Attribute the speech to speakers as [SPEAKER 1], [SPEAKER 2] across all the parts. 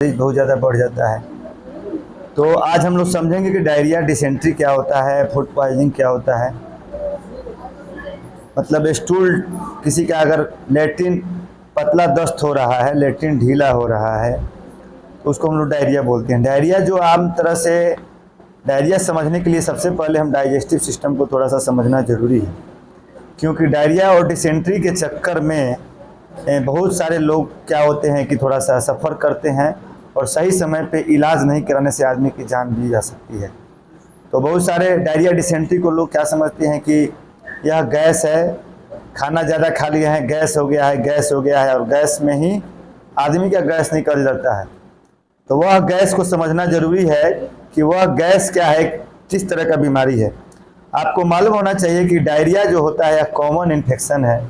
[SPEAKER 1] बहुत ज़्यादा बढ़ जाता है। तो आज हम लोग समझेंगे कि डायरिया, डिसेंट्री क्या होता है, फूड पॉइजनिंग क्या होता है। मतलब स्टूल किसी का अगर लेट्रिन पतला दस्त हो रहा है, लेट्रिन ढीला हो रहा है, तो उसको हम लोग डायरिया बोलते हैं। डायरिया जो आम तरह से डायरिया समझने के लिए सबसे पहले हम डाइजेस्टिव सिस्टम को थोड़ा सा समझना ज़रूरी है, क्योंकि डायरिया और डिसेंट्री के चक्कर में बहुत सारे लोग क्या होते हैं कि थोड़ा सा सफ़र करते हैं और सही समय पे इलाज नहीं कराने से आदमी की जान भी जा सकती है। तो बहुत सारे डायरिया डिसेंट्री को लोग क्या समझते हैं कि यह गैस है, खाना ज़्यादा खा लिया है, गैस हो गया है, गैस हो गया है, और गैस में ही आदमी का गैस निकल जाता है। तो वह गैस को समझना ज़रूरी है कि वह गैस क्या है, किस तरह का बीमारी है। आपको मालूम होना चाहिए कि डायरिया जो होता है यह कॉमन इन्फेक्शन है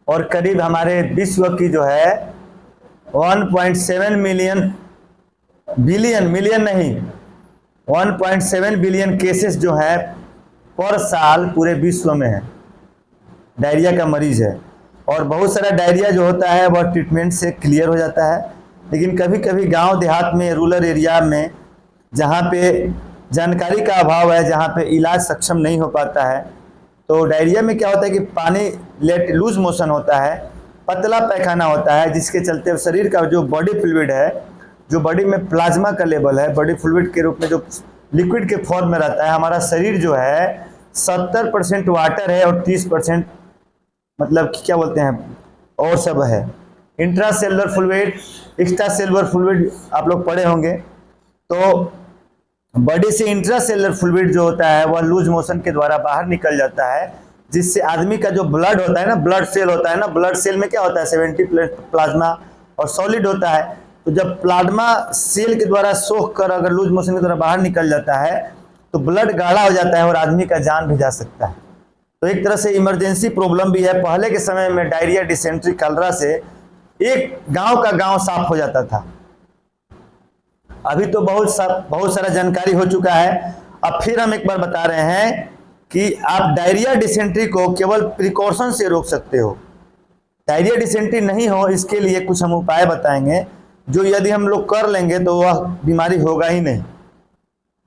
[SPEAKER 1] और करीब हमारे विश्व की जो है 1.7 बिलियन केसेस जो है पर साल पूरे विश्व में है, डायरिया का मरीज है। और बहुत सारा डायरिया जो होता है वह ट्रीटमेंट से क्लियर हो जाता है, लेकिन कभी कभी गांव देहात में, रूरल एरिया में, जहां पे जानकारी का अभाव है, जहां पे इलाज सक्षम नहीं हो पाता है, तो डायरिया में क्या होता है कि पानी लूज मोशन होता है, पतला पैखाना होता है, जिसके चलते शरीर का जो बॉडी फ्लूइड है, जो बॉडी में प्लाज्मा का लेवल है, बॉडी फ्लूइड के रूप में जो लिक्विड के फॉर्म में रहता है। हमारा शरीर जो है 70% वाटर है और 30% मतलब क्या बोलते हैं और सब है। Intracellular fluid, extra cellular fluid आप लोग पढ़े होंगे। तो बॉडी से इंट्रासेलुलर फ्लूइड जो होता है वह लूज मोशन के द्वारा बाहर निकल जाता है, जिससे आदमी का जो ब्लड होता है ना, ब्लड सेल होता है ना, ब्लड सेल में क्या होता है 70 प्लाज्मा और सॉलिड होता है। तो जब प्लाज्मा सेल के द्वारा सोख कर अगर लूज मोशन के द्वारा बाहर निकल जाता है तो ब्लड गाढ़ा हो जाता है और आदमी का जान भी जा सकता है। तो एक तरह से इमरजेंसी प्रॉब्लम भी है। पहले के समय में डायरिया, डिसेंट्री, कलरा से एक गांव का गांव साफ हो जाता था। अभी तो बहुत सारा जानकारी हो चुका है। अब फिर हम एक बार बता रहे हैं कि आप डायरिया, डिसेंट्री को केवल प्रिकॉशन से रोक सकते हो। डायरिया, डिसेंट्री नहीं हो इसके लिए कुछ हम उपाय बताएंगे, जो यदि हम लोग कर लेंगे तो वह बीमारी होगा ही नहीं।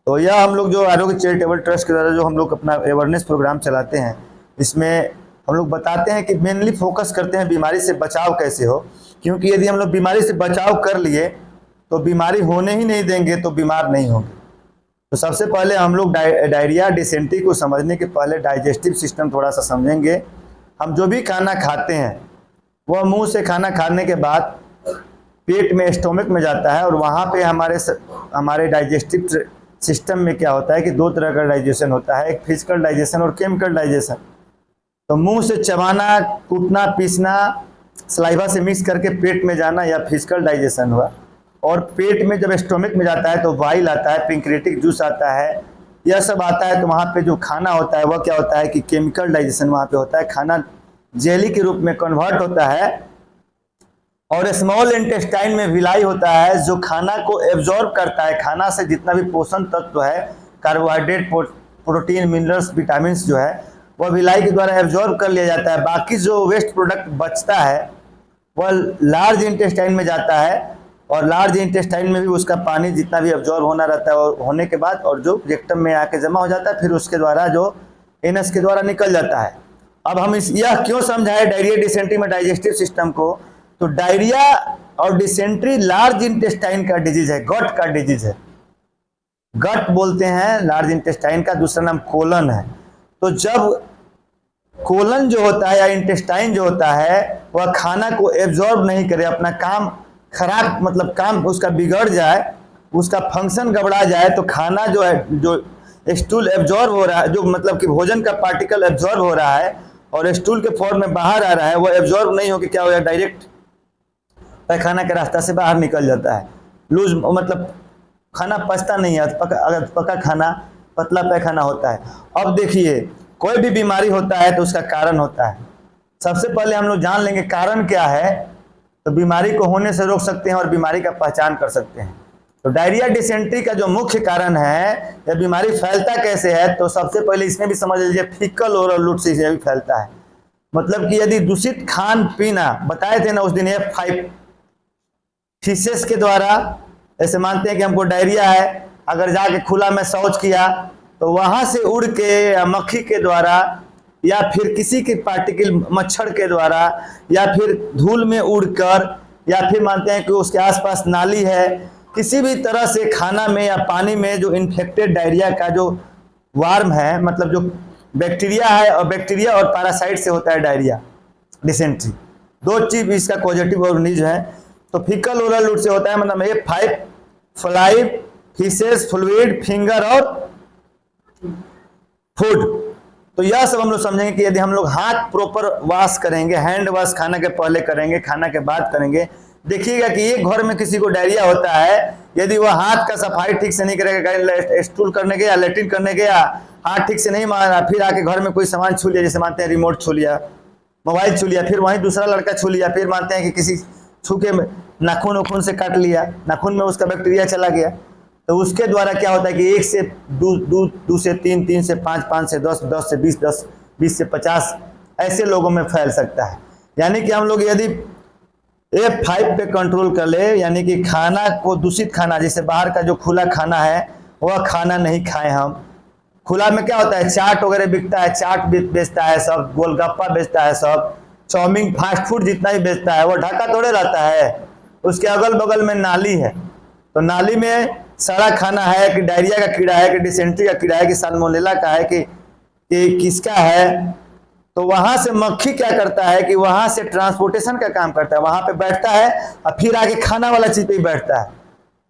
[SPEAKER 1] तो यह हम लोग जो आरोग्य चैरिटेबल ट्रस्ट के द्वारा जो हम लोग अपना अवेयरनेस प्रोग्राम चलाते हैं, इसमें हम लोग बताते हैं कि मेनली फोकस करते हैं बीमारी से बचाव कैसे हो, क्योंकि यदि हम लोग बीमारी से बचाव कर लिए तो बीमारी होने ही नहीं देंगे तो बीमार नहीं होंगे। तो सबसे पहले हम लोग डायरिया, डिसेंट्री को समझने के पहले डाइजेस्टिव सिस्टम थोड़ा सा समझेंगे। हम जो भी खाना खाते हैं वह मुंह से खाना खाने के बाद पेट में, स्टोमक में जाता है, और वहाँ पे हमारे डाइजेस्टिव सिस्टम में क्या होता है कि दो तरह का डाइजेशन होता है, एक फिजिकल डाइजेशन और केमिकल डाइजेशन। तो मुंह से चबाना, कूटना, पीसना, सलाइवा से मिक्स करके पेट में जाना, या फिजिकल डाइजेशन हुआ। और पेट में जब स्टोमक में जाता है तो वाइल आता है, पेंक्रियाटिक जूस आता है, यह सब आता है। तो वहाँ पे जो खाना होता है वह क्या होता है कि केमिकल डाइजेशन वहाँ पे होता है, खाना जेली के रूप में कन्वर्ट होता है। और स्मॉल इंटेस्टाइन में विलाई होता है जो खाना को एब्जॉर्ब करता है। खाना से जितना भी पोषण तत्व है, कार्बोहाइड्रेट, प्रोटीन, मिनरल्स, विटामिन जो है, वह विलाई के द्वारा एब्जॉर्ब कर लिया जाता है। बाकी जो वेस्ट प्रोडक्ट बचता है वह लार्ज इंटेस्टाइन में जाता है, और लार्ज इंटेस्टाइन में भी उसका पानी जितना भी एब्जॉर्ब होना रहता है और होने के बाद, और जो रेक्टम में आके जमा हो जाता है, फिर उसके द्वारा जो एनस के द्वारा निकल जाता है। अब हम यह क्यों समझाए डायरिया, डिसेंट्री में डाइजेस्टिव सिस्टम को? तो डायरिया और डिसेंट्री लार्ज इंटेस्टाइन का डिजीज है, गट का डिजीज है। गट बोलते हैं लार्ज इंटेस्टाइन का, दूसरा नाम कोलन है। तो जब कोलन जो होता है या इंटेस्टाइन जो होता है वह खाना को एब्जॉर्ब नहीं करे, अपना काम खराब, मतलब काम उसका बिगड़ जाए, उसका फंक्शन गड़बड़ा जाए, तो खाना जो है, जो स्टूल एब्जॉर्ब हो रहा है, जो मतलब कि भोजन का पार्टिकल एब्जॉर्ब हो रहा है और स्टूल के फॉर्म में बाहर आ रहा है, वह एब्जॉर्ब नहीं होकर क्या हो जाए, डायरेक्ट पैखाना के रास्ता से बाहर निकल जाता है। लूज मतलब खाना पचता नहीं है, अगर पका खाना पतला पैखाना होता है। अब देखिए, कोई भी बीमारी होता है तो उसका कारण होता है। सबसे पहले हम लोग जान लेंगे कारण क्या है, तो बीमारी को होने से रोक सकते हैं और बीमारी का पहचान कर सकते हैं। तो डायरिया, डिसेंट्री का जो मुख्य कारण है, या बीमारी फैलता कैसे है, तो सबसे पहले इसमें भी समझ लीजिए फीकल ओरल रूट से भी फैलता है। मतलब कि यदि दूषित खान पीना, बताए थे ना उस दिन F5 फीसेस के द्वारा, जैसे मानते हैं कि हमको डायरिया है, अगर जाके खुला में शौच किया तो वहां से उड़ के या मक्खी के द्वारा या फिर किसी के पार्टिकल मच्छर के द्वारा या फिर धूल में उड़कर या फिर मानते हैं कि उसके आसपास नाली है, किसी भी तरह से खाना में या पानी में जो इन्फेक्टेड डायरिया का जो वार्म है, मतलब जो बैक्टीरिया है, और बैक्टीरिया और पैरासाइट से होता है डायरिया डिसेंट्री, दो चीज इसका पॉजिटिव ऑर्गेनिज्म है। तो फीकल ओरल रूट से होता है, मतलब F5 fly, faeces, fluid, finger और फूड। तो यह सब हम लोग समझेंगे कि यदि हम लोग हाथ प्रॉपर वॉश करेंगे, हैंड वॉश खाना के पहले करेंगे, खाना के बाद करेंगे, देखिएगा कि एक घर में किसी को डायरिया होता है, यदि वह हाथ का सफाई ठीक से नहीं करेगा, स्टूल करने गया, लेट्रिन करने गया, हाथ ठीक से नहीं मारा, फिर आके घर में कोई सामान छू लिया, जैसे मानते हैं रिमोट छू लिया, मोबाइल छू लिया, फिर वहीं दूसरा लड़का छू लिया, फिर मानते हैं कि किसी छू के नाखून उखून से काट लिया, नाखून में उसका बैक्टीरिया चला गया, तो उसके द्वारा क्या होता है कि 1 से 2 से 3, 3 से 5, 5 से 10, 10 से 20, 20 से 50 ऐसे लोगों में फैल सकता है। यानी कि हम लोग यदि F5 पे कंट्रोल कर ले, यानी कि खाना को दूषित खाना, जैसे बाहर का जो खुला खाना है वह खाना नहीं खाएं हम। खुला में क्या होता है, चाट वगैरह बिकता है, चाट बेचता है सब, गोलगप्पा बेचता है सब, चाउमीन, फास्ट फूड जितना भी बेचता है, वो ढका थोड़े रहता है, उसके अगल बगल में नाली है, तो नाली में सड़ा खाना है कि डायरिया का कीड़ा है कि डिसेंट्री का कीड़ा है कि साल्मोनेला का है कि किसका है, तो वहां से मक्खी क्या करता है कि वहां से ट्रांसपोर्टेशन का काम करता है, वहां पे बैठता है और फिर आके खाना वाला चीज पे ही बैठता है।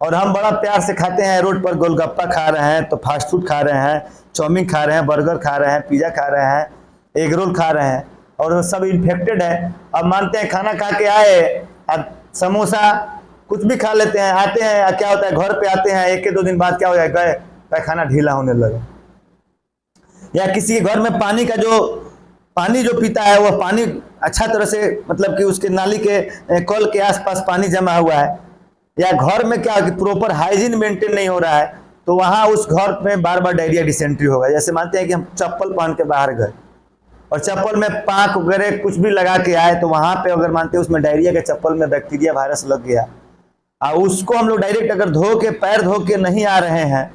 [SPEAKER 1] और हम बड़ा प्यार से खाते हैं, रोड पर गोलगप्पा खा रहे हैं, तो फास्ट फूड खा रहे हैं, चाउमीन खा रहे हैं, बर्गर खा रहे हैं, पिज्जा खा रहे हैं, एग रोल खा रहे हैं, और सब इन्फेक्टेड है। अब मानते हैं खाना खा के आए, अब समोसा कुछ भी खा लेते हैं, आते हैं, क्या होता है घर पे आते हैं, 1 के 2 दिन बाद क्या हो जाए, गए पैखाना ढीला होने लगे। या किसी के घर में पानी जो पीता है वह पानी अच्छा तरह से, मतलब कि उसके नाली के कल के आसपास पानी जमा हुआ है, या घर में क्या कि प्रॉपर हाइजीन मेंटेन नहीं हो रहा है, तो वहां उस घर में बार बार डायरिया डिसेंट्री होगा। जैसे मानते हैं कि हम चप्पल पहन के बाहर गए और चप्पल में पाक वगैरह कुछ भी लगा के आए, तो वहां पे अगर मानते हैं उसमें डायरिया के चप्पल में बैक्टीरिया वायरस लग गया, और उसको हम लोग डायरेक्ट अगर धो के पैर धो के नहीं आ रहे हैं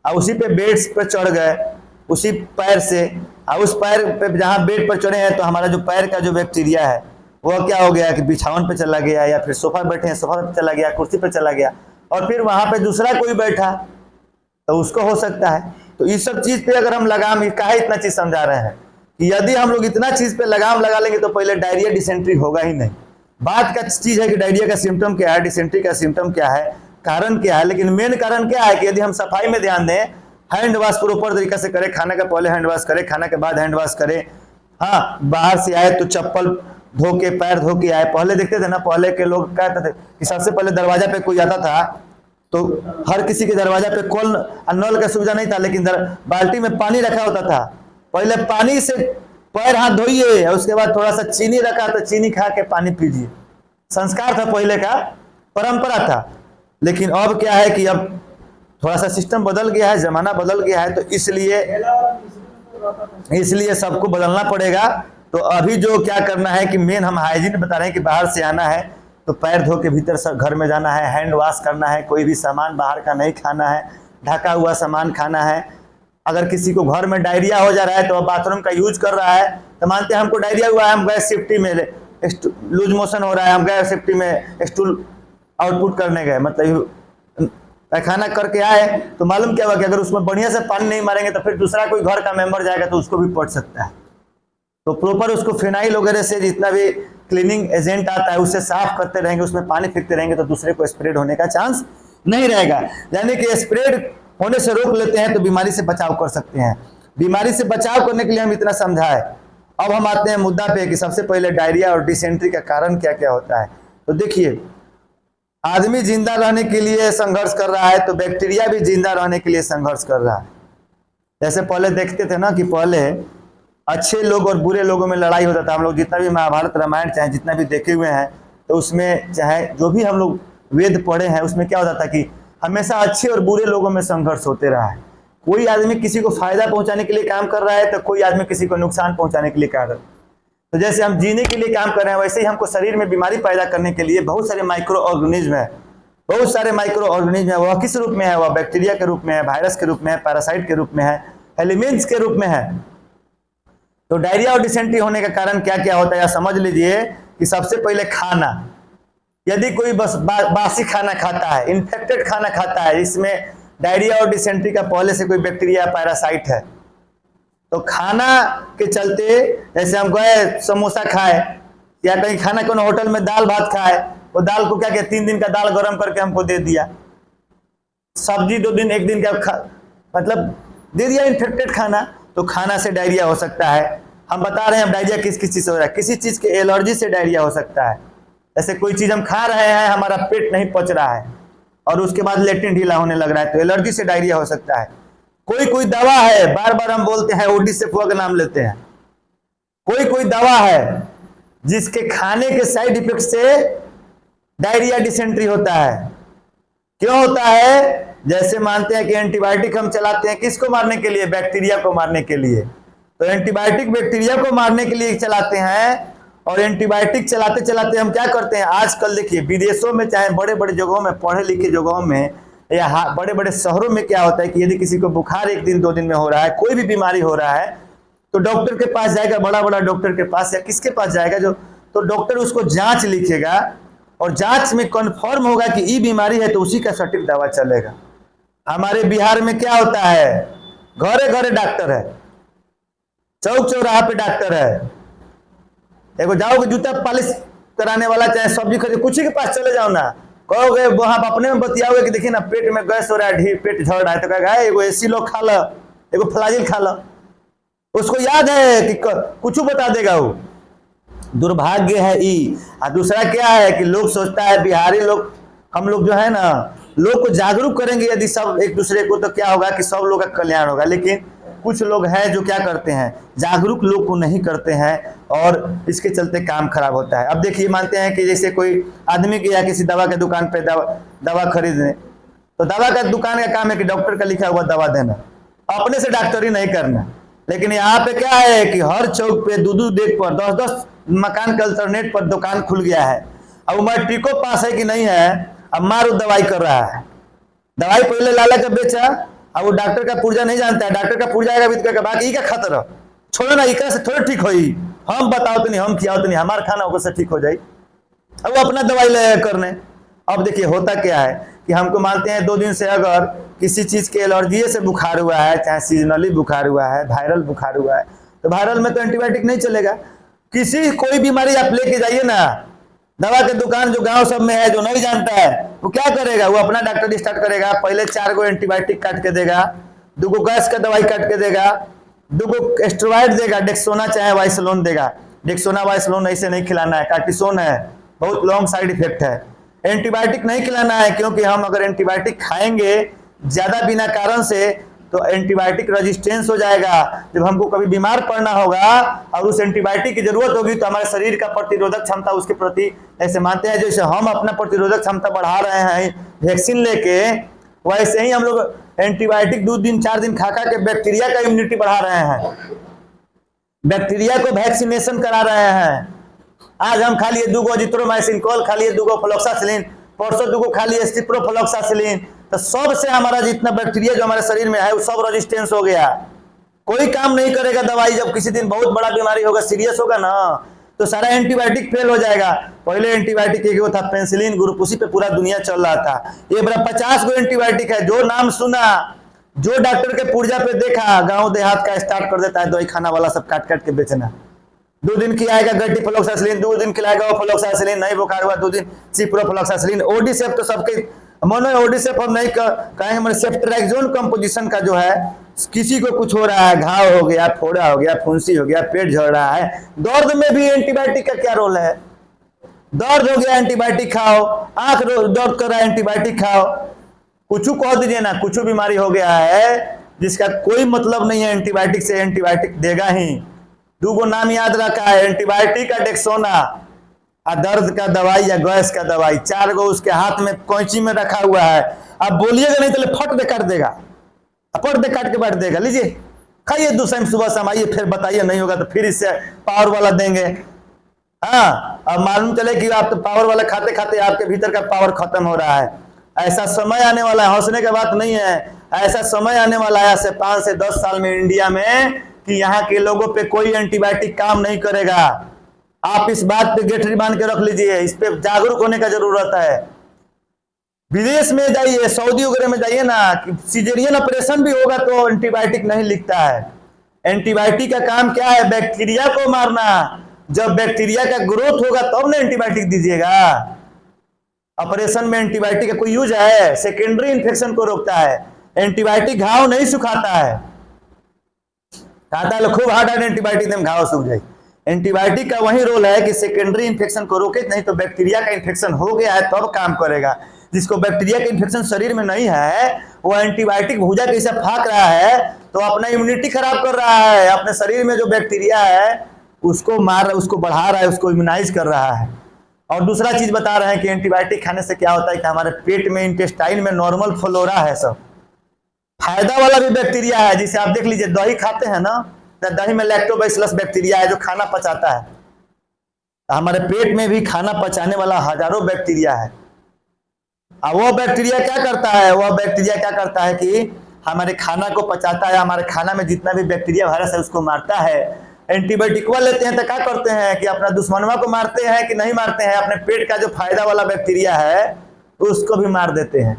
[SPEAKER 1] और उसी पे बेड्स पे चढ़ गए उसी पैर से, और उस पैर पे जहाँ बेड पर चढ़े हैं तो हमारा जो पैर का जो बैक्टीरिया है वह क्या हो गया कि बिछावन पे चला गया, या फिर सोफा बैठे हैं सोफा पे चला गया, कुर्सी पे चला गया, और फिर वहां पे दूसरा कोई बैठा तो उसको हो सकता है। तो इस सब चीज पे अगर हम लगाम, काहे इतना चीज समझा रहे हैं कि यदि हम लोग इतना चीज पे लगाम लगा लेंगे तो पहले डायरिया डिसेंट्री होगा ही नहीं। बात का चीज है कि डायरिया का सिम्टम क्या है, डिसेंट्री का सिम्टम क्या है, कारण क्या है, लेकिन मेन कारण क्या है कि यदि हम सफाई में ध्यान दें, हैंड वॉश प्रॉपर तरीका से करें, खाने का पहले हैंड वॉश करें, खाना के बाद हैंड वॉश करें, हाँ बाहर से आए तो चप्पल धो के पैर धो के आए। पहले देखते थे ना, पहले के लोग कहते थे कि सबसे पहले दरवाजा पे कोई आता था तो हर किसी के दरवाजा पे कल नल का सुविधा नहीं था, लेकिन बाल्टी में पानी रखा होता था, पहले पानी से पैर हाथ धोइए, उसके बाद थोड़ा सा चीनी रखा तो चीनी खा के पानी पीजिए। संस्कार था पहले का, परंपरा था। लेकिन अब क्या है कि अब थोड़ा सा सिस्टम बदल गया है, जमाना बदल गया है, तो इसलिए सबको बदलना पड़ेगा। तो अभी जो क्या करना है कि मेन हम हाइजीन बता रहे हैं कि बाहर से आना है तो पैर धो के भीतर सब घर में जाना है, हैंड वॉश करना है, कोई भी सामान बाहर का नहीं खाना है, ढका हुआ सामान खाना है। अगर किसी को घर में डायरिया हो जा रहा है तो बाथरूम का यूज कर रहा है, तो मानते हैं हमको डायरिया हुआ है, हम गए सेफ्टी में, लूज मोशन हो रहा है, हम गए सेफ्टी में स्टूल आउटपुट करने गए, मतलब पैखाना करके आए, तो मालूम क्या हुआ कि अगर उसमें बढ़िया से पानी नहीं मारेंगे तो फिर दूसरा कोई घर का मेंबर जाएगा तो उसको भी पड़ सकता है। तो प्रॉपर उसको फिनाइल वगैरह से जितना भी क्लीनिंग एजेंट आता है उससे साफ करते रहेंगे, उसमें पानी फेंकते रहेंगे तो दूसरे को स्प्रेड होने का चांस नहीं रहेगा। यानी कि स्प्रेड होने से रोक लेते हैं तो बीमारी से बचाव कर सकते हैं। बीमारी से बचाव करने के लिए हम इतना समझाए। अब हम आते हैं मुद्दा पे कि सबसे पहले डायरिया और डिसेंट्री का कारण क्या क्या होता है। तो देखिए, आदमी जिंदा रहने के लिए संघर्ष कर रहा है तो बैक्टीरिया भी जिंदा रहने के लिए संघर्ष कर रहा है। जैसे पहले देखते थे ना कि पहले अच्छे लोग और बुरे लोगों में लड़ाई होता था। हम लोग जितना भी महाभारत रामायण चाहे जितना भी देखे हुए हैं तो उसमें चाहे जो भी हम लोग वेद पढ़े हैं उसमें क्या होता था कि हमेशा अच्छे और बुरे लोगों में संघर्ष होते रहा है। कोई आदमी किसी को फायदा पहुंचाने के लिए काम कर रहा है तो कोई आदमी किसी को नुकसान पहुंचाने के लिए काम कर रहा है। तो जैसे हम जीने के लिए काम कर रहे हैं वैसे ही हमको शरीर में बीमारी पैदा करने के लिए बहुत सारे माइक्रो ऑर्गेनिज्म है बहुत सारे माइक्रो ऑर्गेनिज्म है, वह किस रूप में है? वह बैक्टीरिया के रूप में है, वायरस के रूप में है, पैरासाइट के रूप में है, एलिमेंट्स के रूप में है। तो डायरिया और डिसेंट्री होने का कारण क्या क्या होता है या समझ लीजिए कि सबसे पहले खाना, यदि कोई बस बासी खाना खाता है, इन्फेक्टेड खाना खाता है, इसमें डायरिया और डिसेंट्री का पहले से कोई बैक्टीरिया पैरासाइट है, तो खाना के चलते, जैसे हम गए समोसा खाए या कहीं खाना कोई होटल में दाल भात खाए, वो दाल को क्या किया, 3 दिन का दाल गर्म करके हमको दे दिया, सब्जी 2 दिन 1 दिन का मतलब दे दिया इन्फेक्टेड खाना, तो खाना से डायरिया हो सकता है। हम बता रहे हैं डायरिया किस किस चीज से हो रहा है, किसी चीज के एलर्जी से डायरिया हो सकता है। जैसे कोई चीज हम खा रहे हैं, हमारा पेट नहीं पच रहा है और उसके बाद लेट्रिन ढीला होने लग रहा है, तो एलर्जी से डायरिया हो सकता है। कोई दवा है, बार बार हम बोलते हैं ओडी से फुआ का नाम लेते हैं, कोई दवा है जिसके खाने के साइड इफेक्ट से डायरिया डिसेंट्री होता है। क्यों होता है? जैसे मानते हैं कि एंटीबायोटिक हम चलाते हैं किसको मारने के लिए? बैक्टीरिया को मारने के लिए। तो एंटीबायोटिक बैक्टीरिया को मारने के लिए चलाते हैं, और एंटीबायोटिक चलाते चलाते हम क्या करते हैं, आजकल देखिए विदेशों में, चाहे बड़े बड़े जगहों में, पढ़े लिखे जगहों में या बड़े बड़े शहरों में क्या होता है कि यदि किसी को बुखार 1 दिन 2 दिन में हो रहा है, कोई भी बीमारी हो रहा है, तो डॉक्टर के पास जाएगा, बड़ा बड़ा डॉक्टर के पास या किसके पास जाएगा, जो तो डॉक्टर उसको जांच लिखेगा और जांच में कंफर्म होगा कि ये बीमारी है, तो उसी का सटीक दवा चलेगा। हमारे बिहार में क्या होता है, घरे घरे डॉक्टर है, चौक चौराहा पे डॉक्टर है। एगो जाओगे जूता पॉलिश कराने वाला, चाहे सब्जी खरीद, कुछ ही के पास चले जाओ ना, कहोगे वहां अपने में बतियाओगे कि देखिए ना पेट में गैस हो रहा है, ढीर पेट झड़ रहा है, तो कहेगा एगो एसी लो खा लो, एगो फ्लाजिल खा लो। उसको याद है कि कुछ बता देगा वो। दुर्भाग्य है ई। और दूसरा क्या है कि लोग सोचता है, बिहारी लोग, हम लोग जो है ना, लोग को जागरूक करेंगे यदि सब एक दूसरे को, तो क्या होगा कि सब लोग का कल्याण होगा। लेकिन कुछ लोग हैं जो क्या करते हैं, जागरूक लोग को नहीं करते हैं, और इसके चलते काम खराब होता है। अब देखिए, मानते हैं कि जैसे कोई आदमी गया किसी दवा के दुकान पे दवा खरीदने, तो दवा का दुकान का काम है कि डॉक्टर का लिखा हुआ दवा देना, अपने से डॉक्टरी नहीं करना। लेकिन यहाँ पे क्या है कि हर चौक पे 2-2 डेग पर 10-10 मकान के अल्टरनेट पर दुकान खुल गया है। अब मैट्रिको पास है कि नहीं है, अब मारो दवाई कर रहा है। दवाई पहले लाला का बेचा, अब वो डॉक्टर का पुर्जा नहीं जानता है, डॉक्टर का पुर्जा आएगा भी बाकी का खतर छोड़ो ना, इकरा से थोड़े ठीक होई, हम बताओ तो नहीं, हम खियाओ तो नहीं, हमारा खाना होकर से ठीक हो जाए। अब वो अपना दवाई ले करने। अब देखिए होता क्या है कि हमको मानते हैं 2 दिन से अगर किसी चीज के एलर्जी से बुखार हुआ है, चाहे सीजनली बुखार हुआ है, वायरल बुखार हुआ है, तो वायरल में तो एंटीबायोटिक नहीं चलेगा। कोई बीमारी आप लेके जाइए ना, दवा के दुकान जो गांव सब में है, जो नहीं जानता है, वो क्या करेगा, वो अपना डॉक्टर स्टार्ट करेगा, पहले 4 गो एंटीबायोटिक काट के देगा, 2 गो गैस का दवाई काट के देगा, 2 गो स्टेरॉइड देगा, डेक्सोना चाहे वाइसलोन देगा। डेक्सोना वाइसलोन ऐसे नहीं खिलाना है, कार्टिसोन है, बहुत लॉन्ग साइड इफेक्ट है। एंटीबायोटिक नहीं खिलाना है, क्योंकि हम अगर एंटीबायोटिक खाएंगे ज्यादा बिना कारण से, तो एंटीबायोटिक रेजिस्टेंस हो जाएगा। जब हमको कभी बीमार पड़ना होगा और उस एंटीबायोटिक की जरूरत होगी, तो हमारे शरीर का प्रतिरोधक क्षमता उसके प्रति, ऐसे मानते हैं जैसे हम अपना प्रतिरोधक क्षमता बढ़ा रहे हैं वैक्सीन लेके, वैसे ही हम लोग एंटीबायोटिक 2 दिन 4 दिन खा खा के बैक्टीरिया का इम्यूनिटी बढ़ा रहे हैं, बैक्टीरिया को वैक्सीनेशन करा रहे हैं। आज हम खा लिए 2 गो अजिथ्रोमाइसिन, कल खा लिए 2 गो फ्लोक्सासिलिन, परसों 2 गो खा लिए सिप्रोफ्लोक्सासिलिन, तो सबसे हमारा जितना बैक्टीरिया जो हमारे शरीर में है वो सब रेजिस्टेंस हो गया। कोई काम नहीं करेगा दवाई। जब किसी दिन बहुत बड़ा बीमारी होगा, सीरियस होगा ना, तो सारा एंटीबायोटिक फेल हो जाएगा। पहले एंटीबायोटिक एक था पेंसिलिन ग्रुप, उसी पे पूरा दुनिया चल रहा था। ये बड़ा 50 गो एंटीबायोटिक है, जो नाम सुना, जो डॉक्टर के पुर्जा पे देखा, गांव देहात का स्टार्ट कर देता है दवाई खाना वाला सब काट काट के बेचना। 2 दिन खिलाएगा गट्टीफ्लोक्सासिलिन, 2 दिन खिलाएगा फ्लोक्सासिलिन, नहीं बुखार हुआ 2 दिन सिप्रोफ्लोक्सासिलिन। ओडिसेप तो सबके मोनो ओडिसेप हम नहीं कहेंगे, हमारे सेफ्ट्रैक्सोन कंपोजिशन का जो है, किसी को कुछ हो रहा है, घाव हो गया, फोड़ा हो गया, फुंसी हो गया, पेट झड़ रहा है, दर्द में भी एंटीबायोटिक का क्या रोल है? दर्द हो गया एंटीबायोटिक खाओ, आंख दर्द कर रहा है एंटीबायोटिक खाओ, कुछ कह दीजिए ना, कुछ बीमारी हो गया है जिसका कोई मतलब नहीं है, एंटीबायोटिक से एंटीबायोटिक देगा ही। 2 गो नाम याद रखा है, एंटीबायोटिक का डेक्सोना, और दर्द का दवाई या गैस का दवाई, 4 गो उसके हाथ में कैंची में रखा हुआ है। आप बोलिएगा नहीं तो फट दे काट देगा, फट दे काट के बैठ देगा, लीजिए खाइए 2 टाइम सुबह शाम, आइए फिर बताइए, नहीं होगा तो फिर इससे पावर वाला देंगे। हाँ, अब मालूम चले कि आप तो पावर वाला खाते खाते आपके भीतर का पावर खत्म हो रहा है। ऐसा समय आने वाला है, हंसने की बात नहीं है, ऐसा समय आने वाला है ऐसे 5 से 10 साल में इंडिया में कि यहाँ के लोगों पे कोई एंटीबायोटिक काम नहीं करेगा। आप इस बात पे गेठरी बांध के रख लीजिए, इस पे जागरूक होने का जरूरत है। विदेश में जाइए, सऊदी वगैरह में जाइए ना, सिजेरियन ऑपरेशन भी होगा तो एंटीबायोटिक नहीं लिखता है। एंटीबायोटिक का काम क्या है? बैक्टीरिया को मारना। जब बैक्टीरिया का ग्रोथ होगा तब ना एंटीबायोटिक दीजिएगा। ऑपरेशन में एंटीबायोटिक का कोई यूज है? सेकेंडरी इन्फेक्शन को रोकता है। एंटीबायोटिक घाव नहीं सुखाता है। कहता है खूब हार्ड एंटीबायोटिक दें घाव सूख जाए। एंटीबायोटिक का वही रोल है कि सेकेंडरी इन्फेक्शन को रोके, नहीं तो बैक्टीरिया का इन्फेक्शन हो गया है तब काम करेगा। जिसको बैक्टीरिया का इन्फेक्शन शरीर में नहीं है, वो एंटीबायोटिक भूजा कैसे फाक रहा है तो अपना इम्यूनिटी खराब कर रहा है। अपने शरीर में जो बैक्टीरिया है उसको मार, उसको बढ़ा रहा है, उसको इम्यूनाइज कर रहा है। और दूसरा चीज बता रहे हैं कि एंटीबायोटिक खाने से क्या होता है कि हमारे पेट में, इंटेस्टाइन में नॉर्मल फ्लोरा है, सब फायदा वाला भी बैक्टीरिया है। जिसे आप देख लीजिए, दही खाते हैं ना, तो दही में लैक्टोबैसिलस बैक्टीरिया है जो खाना पचाता है। तो हमारे पेट में भी खाना पचाने वाला हजारों बैक्टीरिया है। अब वो बैक्टीरिया क्या करता है? वह बैक्टीरिया क्या करता है कि हमारे खाना को पचाता है, हमारे खाना में जितना भी बैक्टीरिया वायरस है उसको मारता है। एंटीबायोटिक लेते हैं तो क्या करते हैं कि अपना दुश्मनवा को मारते हैं कि नहीं मारते हैं? अपने पेट का जो फायदा वाला बैक्टीरिया है उसको भी मार देते हैं।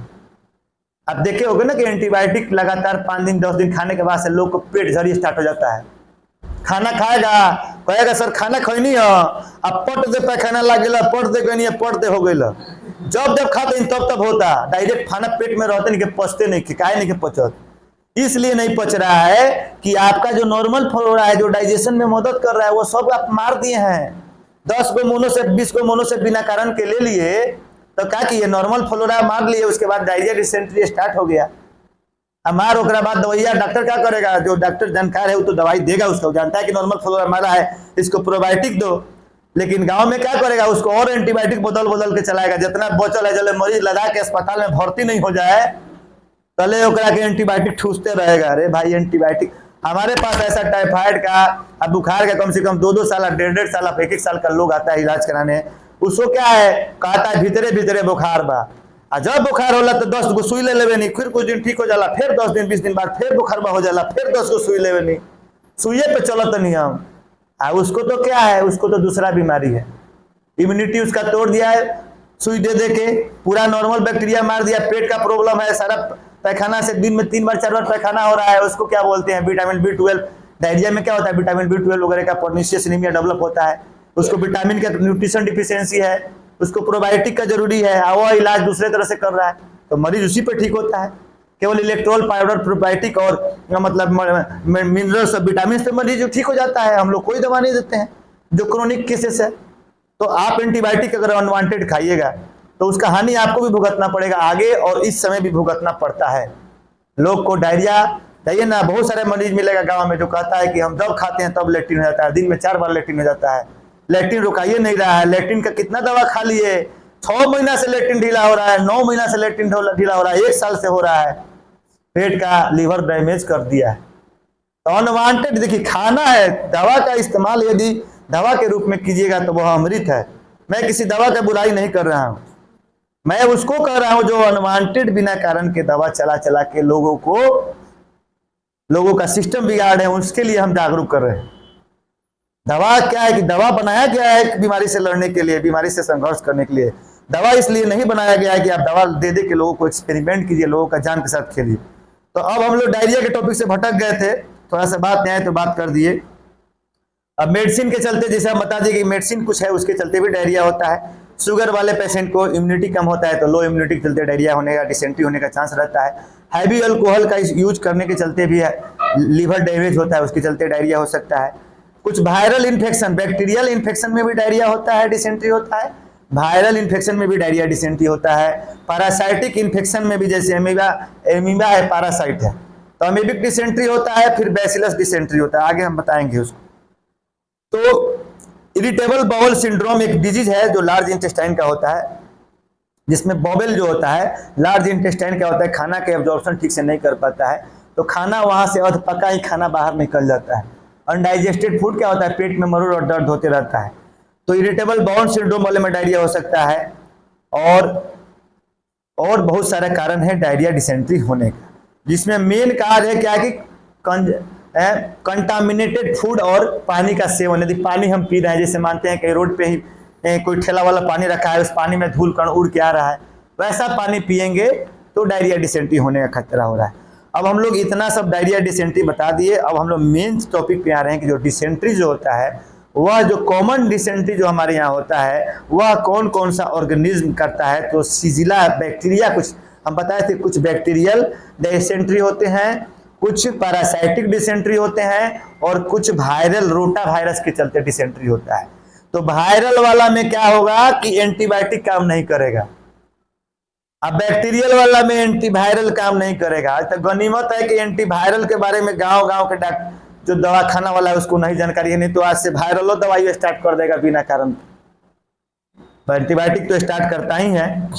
[SPEAKER 1] आप देखे होगे ना कि एंटीबायोटिक लगातार 5 दिन 10 दिन खाने के बाद से लोग को पेट झड़ी स्टार्ट हो जाता है। खाना खाएगा, कहेगा सर खाना खैनी है, अब पट दे पैखाना लग गया, पट दे गई, पट दे हो गई। जब जब खाते तब होता, डायरेक्ट खाना पेट में रहते नहीं कि पचते नहीं, काहे नहीं कि पचत। इसलिए नहीं पच रहा है कि आपका जो नॉर्मल फ्लोरा है, जो डाइजेशन में मदद कर रहा है, वो सब आप मार दिए हैं। 10 गो मोनो से 20 गो मोनो से बिना कारण के ले लिए तो क्या किए? नॉर्मल फ्लोरा मार लिए, उसके बाद डायरिया डिसेंट्री स्टार्ट हो गया। हमार ओकरा बाद दवाइया डॉक्टर क्या करेगा? जो डॉक्टर जानकार है वो तो दवाई देगा, उसको जानता है कि नॉर्मल फ्लोरा मारा है, इसको प्रोबायोटिक दो। लेकिन गांव में क्या करेगा? उसको और एंटीबायोटिक बदल के चलाएगा। जितना बचल है, जले मरीज लगा के अस्पताल में भर्ती नहीं हो जाए तले ओकरा के एंटीबायोटिक ठूसते रहेगा। अरे भाई एंटीबायोटिक, हमारे पास ऐसा टाइफाइड का अब बुखार का कम से कम 2-2 साल, 1.5 साल, 1-1 साल का लोग आता है इलाज कराने। उसको क्या है? कहता है भीतरे भीतरे बुखार बा। जब बुखार होला तो 10 गो सुई ले लेवे नहीं, फिर कुछ दिन ठीक हो जाला, फिर 10 दिन 20 दिन बाद फिर बुखार हो जाला, फिर 10 गो सुई लेवे नहीं, सुइये पे चलत नहीं हम। उसको तो क्या है? उसको तो दूसरा बीमारी है, इम्यूनिटी उसका तोड़ दिया है सुई दे दे के, पूरा नॉर्मल बैक्टीरिया मार दिया। पेट का प्रॉब्लम है, सारा पैखाना से दिन में 3 बार 4 बार पैखाना हो रहा है। उसको क्या बोलते हैं? Vitamin B12। डायरिया में क्या होता है? विटामिन B12 वगैरह का पर्निशियस एनीमिया डेवलप होता है। उसको विटामिन का न्यूट्रिशन डिफिशियंसी है, उसको प्रोबायोटिक का जरूरी है, वो इलाज दूसरे तरह से कर रहा है तो मरीज उसी पर ठीक होता है। केवल इलेक्ट्रोल पाउडर, प्रोबायोटिक और मतलब मिनरल्स और विटामिन से मरीज ठीक हो जाता है। हम लोग कोई दवा नहीं देते हैं जो क्रोनिक केसेस है। तो आप एंटीबायोटिक अगर अनवांटेड खाइएगा तो उसका हानि आपको भी भुगतना पड़ेगा आगे, और इस समय भी भुगतना पड़ता है। लोग को डायरिया, जाइए ना, बहुत सारे मरीज मिलेगा गांव में जो कहता है कि हम जब खाते हैं तब लेट्रिन हो जाता है, दिन में 4 बार लेट्रिन हो जाता है। लेट्रिन रुकाइए नहीं रहा है। लेट्रिन का कितना दवा खा लिए, 6 महीना से लेट्रिन ढीला हो रहा है, 9 महीना से लेट्रिन ढीला हो रहा है, 1 साल से हो रहा है। पेट का लीवर डैमेज कर दिया है। तो अनवांटेड, देखिए खाना है, दवा का इस्तेमाल यदि दवा के रूप में कीजिएगा तो वह अमृत है। मैं किसी दवा का बुराई नहीं कर रहा हूं, मैं उसको कह रहा हूं जो अनवांटेड बिना कारण के दवा चला चला के लोगों का सिस्टम बिगाड़ है, उसके लिए हम जागरूक कर रहे हैं। दवा क्या है कि दवा बनाया गया है बीमारी से लड़ने के लिए, बीमारी से संघर्ष करने के लिए। दवा इसलिए नहीं बनाया गया है कि आप दवा दे दे के लोगों को एक्सपेरिमेंट कीजिए, लोगों का जान के साथ खेलिए। तो अब हम लोग डायरिया के टॉपिक से भटक गए थे, थोड़ा सा बात नहीं आए तो बात कर दिए। अब मेडिसिन के चलते, जैसे हम बता दिए कि मेडिसिन कुछ है उसके चलते भी डायरिया होता है। शुगर वाले पेशेंट को इम्यूनिटी कम होता है तो लो इम्यूनिटी के चलते डायरिया होने का, डिसेंट्री होने का चांस रहता है। हैवी अल्कोहल का यूज करने के चलते भी लीवर डैमेज होता है, उसके चलते डायरिया हो सकता है। कुछ वायरल इन्फेक्शन, बैक्टीरियल इन्फेक्शन में भी डायरिया होता है, डिसेंट्री होता है। वायरल इन्फेक्शन में भी डायरिया डिसेंट्री होता है। पैरासाइटिक इन्फेक्शन में भी, जैसे एमीबा है, पैरासाइट है, तो अमीबिक डिसेंट्री होता है, फिर बैसिलस डिसेंट्री होता है, आगे हम बताएंगे उसको। तो इरिटेबल बाउल सिंड्रोम एक डिजीज है जो लार्ज इंटेस्टाइन का होता है, जिसमें बॉबल जो होता है लार्ज इंटेस्टाइन का होता है, खाना के एब्जॉर्प्शन ठीक से नहीं कर पाता है, तो खाना वहां से अध पका ही खाना बाहर निकल जाता है। अनडाइजेस्टेड फूड क्या होता है? पेट में मरोड़ और दर्द होते रहता है। तो इरिटेबल बाउल सिंड्रोम वाले में डायरिया हो सकता है। और और बहुत सारे कारण है डायरिया डिसेंट्री होने का, जिसमें मेन कारण है क्या कि कंटामिनेटेड फूड और पानी का सेवन। यदि पानी हम पी रहे हैं, जैसे मानते हैं कि रोड पे ही कोई ठेला वाला पानी रखा है, उस पानी में धूल कण उड़ के आ रहा है, वैसा पानी पिएंगे तो डायरिया डिसेंट्री होने का खतरा हो रहा है। अब हम लोग इतना सब डायरिया डिसेंट्री बता दिए, अब हम लोग मेन टॉपिक पे आ रहे हैं कि जो डिसेंट्री जो होता है, वह जो कॉमन डिसेंट्री जो हमारे यहाँ होता है, वह कौन कौन सा ऑर्गेनिज्म करता है। तो सीजिला बैक्टीरिया, कुछ हम बताए थे, कुछ बैक्टीरियल डिसेंट्री होते हैं, कुछ पैरासाइटिक डिसेंट्री होते हैं, और कुछ वायरल रोटा वायरस के चलते डिसेंट्री होता है। तो वायरल वाला में क्या होगा कि एंटीबायोटिक काम नहीं करेगा, अब बैक्टीरियल वाला में एंटीवायरल काम नहीं करेगा। आज तक गनीमत है कि एंटीवायरल के बारे में गांव गांव के डॉक्टर जो दवाखाना वाला है उसको नहीं जानकारी है, नहीं तो आज से वायरलो दवाई स्टार्ट कर देगा बिना कारण। एंटीबायोटिक तो स्टार्ट करता ही है।